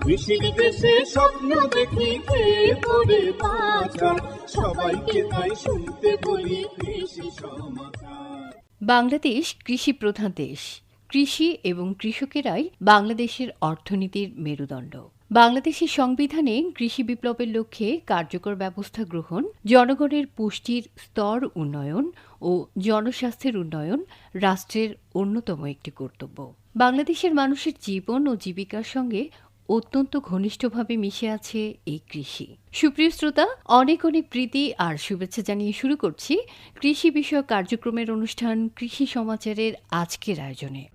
কৃষির দেশে স্বপ্ন দেখি খেয়ে পড়ে বাঁচার, সবাইকে তাই শুনতে বলি কৃষি সমাচার। বাংলাদেশ কৃষি প্রধান দেশ। কৃষি এবং কৃষকেরাই বাংলাদেশের অর্থনীতির মেরুদণ্ড। বাংলাদেশের সংবিধানে কৃষি বিপ্লবের লক্ষ্যে কার্যকর ব্যবস্থা গ্রহণ, জনগণের পুষ্টির স্তর উন্নয়ন ও জনস্বাস্থ্যের উন্নয়ন রাষ্ট্রের অন্যতম একটি কর্তব্য। বাংলাদেশের মানুষের জীবন ও জীবিকার সঙ্গে অত্যন্ত ঘনিষ্ঠভাবে মিশে আছে এই কৃষি। সুপ্রিয় শ্রোতা, অনেক অনেক প্রীতি আর শুভেচ্ছা জানিয়ে শুরু করছি কৃষি বিষয়ক কার্যক্রমের অনুষ্ঠান কৃষি সমাচারের আজকের আয়োজনে।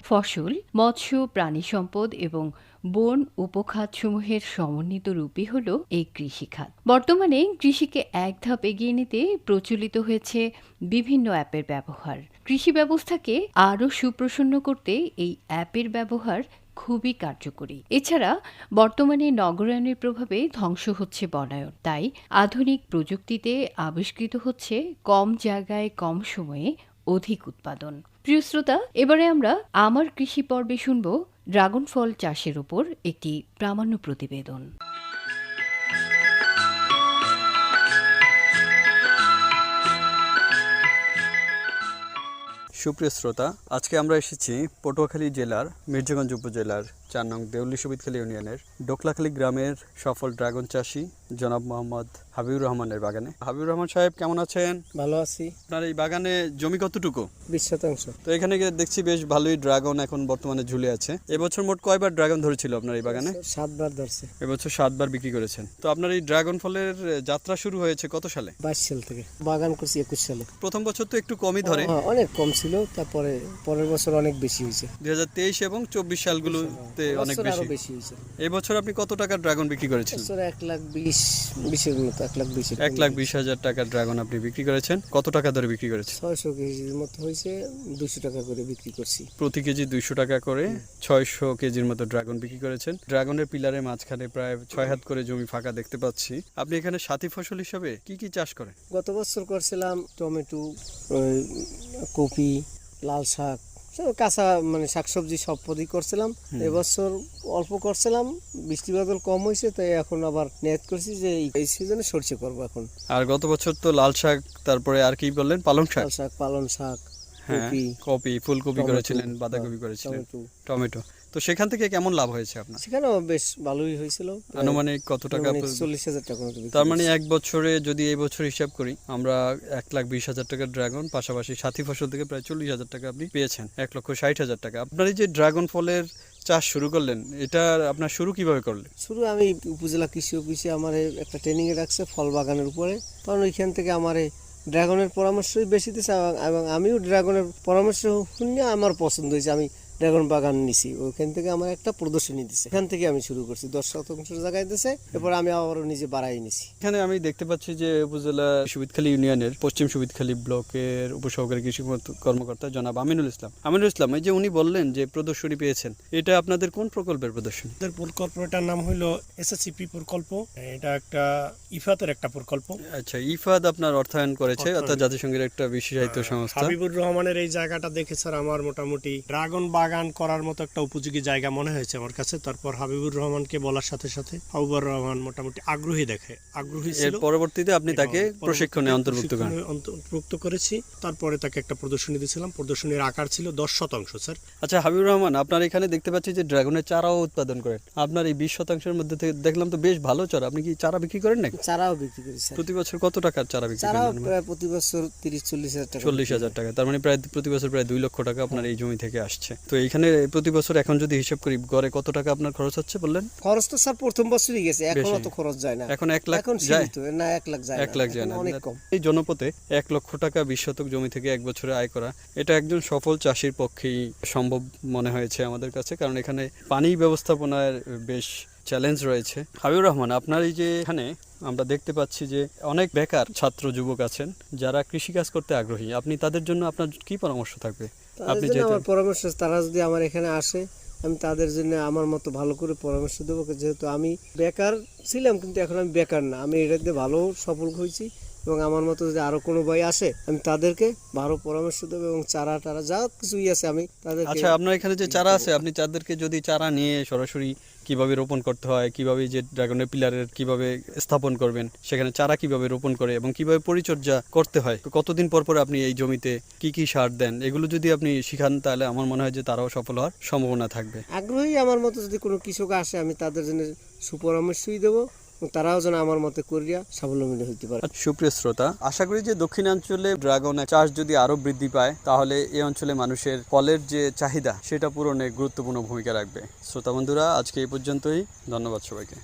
ফসল, মৎস্য, প্রাণী সম্পদ এবং বন উপখাতসমূহের সমন্বিত রূপই হল এই কৃষিখাত। বর্তমানে কৃষিকে এক ধাপ এগিয়ে নিতে প্রচলিত হয়েছে বিভিন্ন অ্যাপের ব্যবহার। কৃষি ব্যবস্থাকে আরও সুপ্রসন্ন করতে এই অ্যাপের ব্যবহার খুবই কার্যকরী। এছাড়া বর্তমানে নগরায়নের প্রভাবে ধ্বংস হচ্ছে বনায়ন, তাই আধুনিক প্রযুক্তিতে আবিষ্কৃত হচ্ছে কম জায়গায় কম সময়ে অধিক উৎপাদন। প্রিয় শ্রোতা, এবারে আমরা আমার কৃষি পর্বে শুনব ড্রাগন ফল চাষের উপর একটি প্রামাণ্য প্রতিবেদন। সুপ্রিয় শ্রোতা, আজকে আমরা এসেছি পটুয়াখালী জেলার মির্জাগঞ্জ উপজেলার ৪ নং দেউলি সুবিদখালী ইউনিয়নের ডোকলাখালী গ্রামের সফল ড্রাগন চাষী জনাব মোহাম্মদ হাবিবুর রহমানের বাগানে। হাবিবুর রহমান সাহেব, কেমন আছেন? ভালো আছি। আপনার এই বাগানে জমি কতটুকু? 20%। তো এখানে দেখছি বেশ ভালোই ড্রাগন এখন বর্তমানে ঝুলে আছে। এবছর মোট কয়বার ড্রাগন ধরেছিল আপনার এই বাগানে? 7 বার ধরছে। এবছর 7 বার বিক্রি করেছেন। তো আপনার এই ড্রাগন ফলের যাত্রা শুরু হয়েছে কত সালে? 22 সাল থেকে বাগান করছি 21 সালে। প্রথম বছর তো একটু কমই ধরে, অনেক কম ছিল, তারপরে পরের বছর অনেক বেশি হয়েছে। 2023 এবং 24 সালগুলোতে অনেক বেশি হয়েছে। এই বছর আপনি কত টাকার ড্রাগন বিক্রি করেছেন? 1,20,000 মতো, 1,20,000। 1,20,000 টাকার ড্রাগন আপনি বিক্রি করেছেন। কত টাকা ধরে বিক্রি করেছেন? 600 কেজির মতো হয়েছে, 200 টাকা করে বিক্রি করছি। প্রতি কেজি 200 টাকা করে 600 কেজির মতো ড্রাগন বিক্রি করেছেন। ড্রাগনের পিলারের মাঝখানে প্রায় 6 হাত করে জমি ফাঁকা দেখতে পাচ্ছি। আপনি এখানে সাথী ফসল হিসাবে কি কি চাষ করেন? গত বছর করছিলাম টমেটো, কপি, লাল শাক, কাঁচা মানে শাকসবজি সব পদই করছিলাম। এবছর অল্প করছিলাম, বৃষ্টি বাদল কম হয়েছে, তাই এখন আবার নিয়ত করছি যে এই সিজনে সরষে করবো এখন। আর গত বছর তো লাল শাক, তারপরে আর কি বললেন? পালং শাক। লাল শাক, পালং শাক, কপি, ফুলকপি করেছিলেন, বাঁধাকপি করেছিলেন, টমেটো। তো সেখান থেকে কেমন লাভ হয়েছে আপনার? সেখানেও বেশ ভালোই হয়েছিল। আনুমানিক কত টাকা? 40,000 টাকা। তার মানে এক বছরে যদি এই বছর হিসাব করি আমরা 1,20,000 টাকার ড্রাগন, পাশাপাশি সাথী ফসল থেকে প্রায় 40,000 টাকা আপনি পেয়েছেন। 1,60,000 টাকা। আপনার এই যে ড্রাগন ফলের চাষ শুরু করলেন, এটা আপনার শুরু কিভাবে করলেন? শুরু আমি উপজেলা কৃষি অফিসে আমার একটা ট্রেনিং এ রাখছে ফল বাগানের উপরে, কারণ ওইখান থেকে আমার ড্রাগনের পরামর্শই বেশি দিচ্ছে, এবং আমিও ড্রাগনের পরামর্শ শুনে আমার পছন্দ হয়েছে, আমি ড্রাগন বাগান নিছি। ওইখান থেকে আমার একটা প্রদর্শনী দিছে, এখান থেকে আমি শুরু করছি। 10% জায়গায় দিছে, এরপর আমি আবার নিজে বাড়াই নিছি। এখানে আমি দেখতে পাচ্ছি যে উপজেলা সুবিদখালী ইউনিয়নের পশ্চিম সুবিদখালী ব্লকের উপসহকারী কৃষি কর্মকর্তা জনাব আমিনুল ইসলাম। এই যে উনি বললেন যে প্রদর্শনী পেয়েছেন, এটা আপনাদের কোন প্রকল্পের প্রদর্শনী? প্রকল্পটার নাম হলো এসএসসিপি প্রকল্প। এটা একটা ইফাতের একটা প্রকল্প। আচ্ছা, ইফাদ আপনার অর্থায়ন করেছে, অর্থাৎ জাতিসংঘের একটা বিশেষায়িত সংস্থা। হাবিবুর রহমানের এই জায়গাটা দেখে স্যার আমার মোটামুটি ড্রাগন বাগান করার মতো একটা উপযোগী জায়গা মনে হয়েছে আমার কাছে। তারপর হাবিবুর রহমানকে বলার সাথে সাথে হাবিবুর রহমান মোটামুটি আগ্রহী ছিল। পরবর্তীতে আপনি তাকে প্রশিক্ষণে অন্তর্ভুক্ত করেছি। তারপরে তাকে একটা প্রদর্শনী দিয়েছিলাম। প্রদর্শনীর আকার ছিল 10% স্যার। আচ্ছা হাবিবুর রহমান, আপনার এখানে দেখতে পাচ্ছি যে ড্রাগনের চারাও উৎপাদন করেন। আপনার এই 20%-এর মধ্যে থেকে দেখলাম তো বেশ ভালো চারা। আপনি কি চারা বিক্রি করেন নাকি? চারাও বিক্রি করি। প্রতি বছর কত টাকার চারা বিক্রি করেন? চারা প্রায় প্রতি বছর 30-40,000 টাকা। 40,000 টাকা। তার মানে প্রায় প্রতি বছর প্রায় 2 লক্ষ টাকা আপনার এই জমি থেকে আসছে। তো এইখানে প্রতি বছর এখন যদি হিসাব করি গড়ে কত টাকা আপনার খরচ হচ্ছে বললেন? খরচ তো স্যার প্রথম বছরই গেছে, এখন অত খরচ যায় না। এখন 1 লাখ যায় না? 1 লাখ যায় না, 1 লাখ যায় না। অনেক কম। এই জনপথে 1 লক্ষ টাকা 20 শতক জমি থেকে এক বছরে আয় করা, এটা একজন সফল চাষির পক্ষেই সম্ভব মনে হয়েছে আমাদের কাছে, কারণ এখানে পানি ব্যবস্থাপনার বেশ চ্যালেঞ্জ রয়েছে। হাবিবুর রহমান, আপনার এই যে এখানে আমরা দেখতে পাচ্ছি যে অনেক বেকার ছাত্র যুবক আছেন যারা কৃষিকাজ করতে আগ্রহী, আপনি তাদের জন্য আপনার কি পরামর্শ থাকবে? আপনি আমার পরামর্শ, তারা যদি আমার এখানে আসে আমি তাদের জন্য আমার মতো ভালো করে পরামর্শ দেবো। যেহেতু আমি বেকার ছিলাম, কিন্তু এখন আমি বেকার না, আমি এটাতে ভালো সফল হয়েছি এবং আমার মতো যদি আরো কোনো ভাই আসে আমি তাদেরকে ভালো পরামর্শ দেবো এবং চারা টারা যা কিছুই আছে আমি তাদেরকে। আচ্ছা, আপনার এখানে যে চারা আছে, আপনি তাদেরকে যদি চারা নিয়ে সরাসরি কিভাবে রোপণ করতে হয়, কিভাবে যে ড্রাগনের পিলারের কিভাবে স্থাপন করবেন, সেখানে চারা কিভাবে রোপণ করে এবং কিভাবে পরিচর্যা করতে হয়, কতদিন পর পর আপনি এই জমিতে কি কি সার দেন, এগুলো যদি আপনি শিখান তাহলে আমার মনে হয় যে তারাও সফল হওয়ার সম্ভাবনা থাকবে। আগ্রহী আমার মতো যদি কোনো কৃষক আসে আমি তাদের জন্য সুপরামর্শই দেবো এবং তারাও যেন আমার মতে করিয়া স্বাবলম্বী হতে পারে। সুপ্রিয় শ্রোতা, আশা করি যে দক্ষিণাঞ্চলে ড্রাগন চাষ যদি আরো বৃদ্ধি পায় তাহলে এই অঞ্চলে মানুষের ফলের যে চাহিদা সেটা পূরণে গুরুত্বপূর্ণ ভূমিকা রাখবে। শ্রোতা বন্ধুরা, আজকে এই পর্যন্তই। ধন্যবাদ সবাইকে।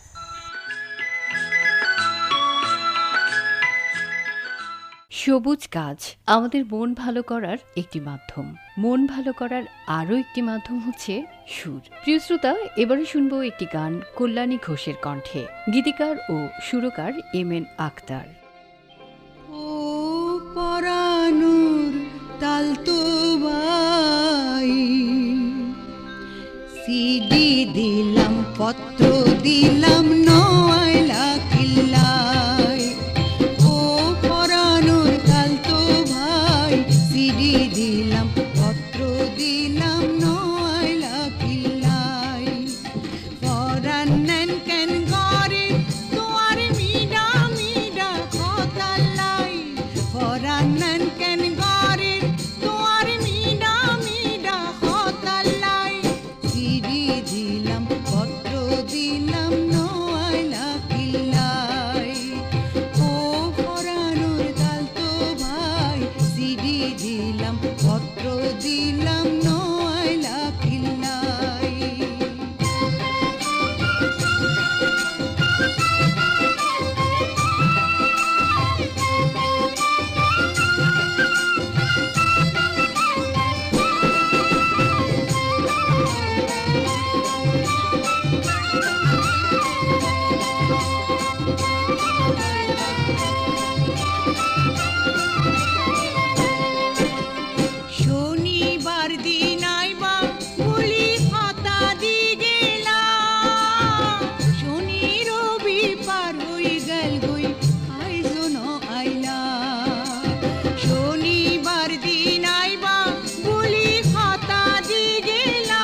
সবুজ গাছ আমাদের মন ভালো করার একটি মাধ্যম। মন ভালো করার আরও একটি মাধ্যম হচ্ছে সুর। প্রিয় শ্রোতা, এবারে শুনবো একটি গান কল্যাণী ঘোষের কণ্ঠে। গীতিকার ও সুরকার এম.এন. আখতার। ও পরানুর তালতো বাই, সিডি দিলাম পত্র দিলাম নয়লা কিল্লাই। ও পরানুর তালতো ভাই, সিডি দিলাম পত্র দিলাম নয়লা কিল্লাই। পরান্নেন কেন গরে তোয়ার মিডা মিডা খতালাই। পরান্নেন কেন গরে তোয়ার মিডা মিডা খতালাই। সিডি দিলাম পত্র দিলাম নয়লা কিল্লাই। ও পরানুর তালতো ভাই, সিডি দিলাম পত্র দিলাম নয়লা কিল্লাই। শনিবার দিন আইবা বলি খাতা দি গেলা। শনি রবি পার হই গেল গই আইজন আইলা। শনিবার দিন আইবা বলি খাতা দি গেলা।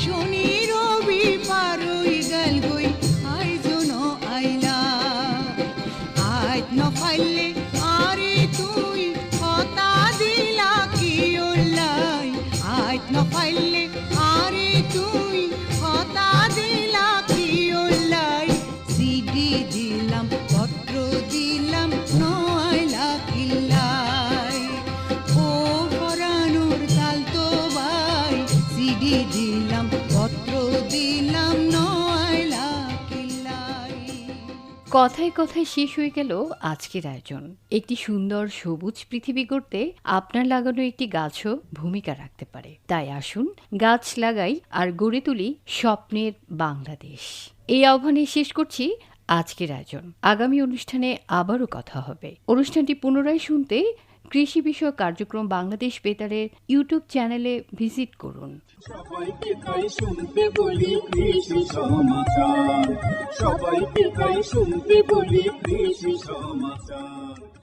শনি রবি পার হই গেল গই আইজন আইলা। আজ ন পাইলে আরে তুই কথা দিলা কি ওলাই। আজ ন পাইলে আরে তুই কথা দিলা কি ওলাই। সিডি দিলাম পত্র দিলাম নয়লা কিল্লাই। ও পরানুর তালতো ভাই, সিডি দিলাম পত্র দিলাম নয়লা কিল্লাই। কথায় কথায় শেষ হয়ে গেল আজকের আয়োজন। একটি সুন্দর সবুজ পৃথিবী গড়তে আপনার লাগানো একটি গাছও ভূমিকা রাখতে পারে। তাই আসুন গাছ লাগাই আর গড়ে তুলি স্বপ্নের বাংলাদেশ। এই আহ্বানে শেষ করছি আজকের আয়োজন। আগামী অনুষ্ঠানে আবারও কথা হবে। অনুষ্ঠানটি পুনরায় শুনতে কৃষি বিষয়ক কার্যক্রম বাংলাদেশ বেতারের ইউটিউব চ্যানেলে ভিজিট করুন। সবাইকে তাই শুনতে বলি কৃষি সমাচার, সবাইকে তাই শুনতে বলি কৃষি সমাচার।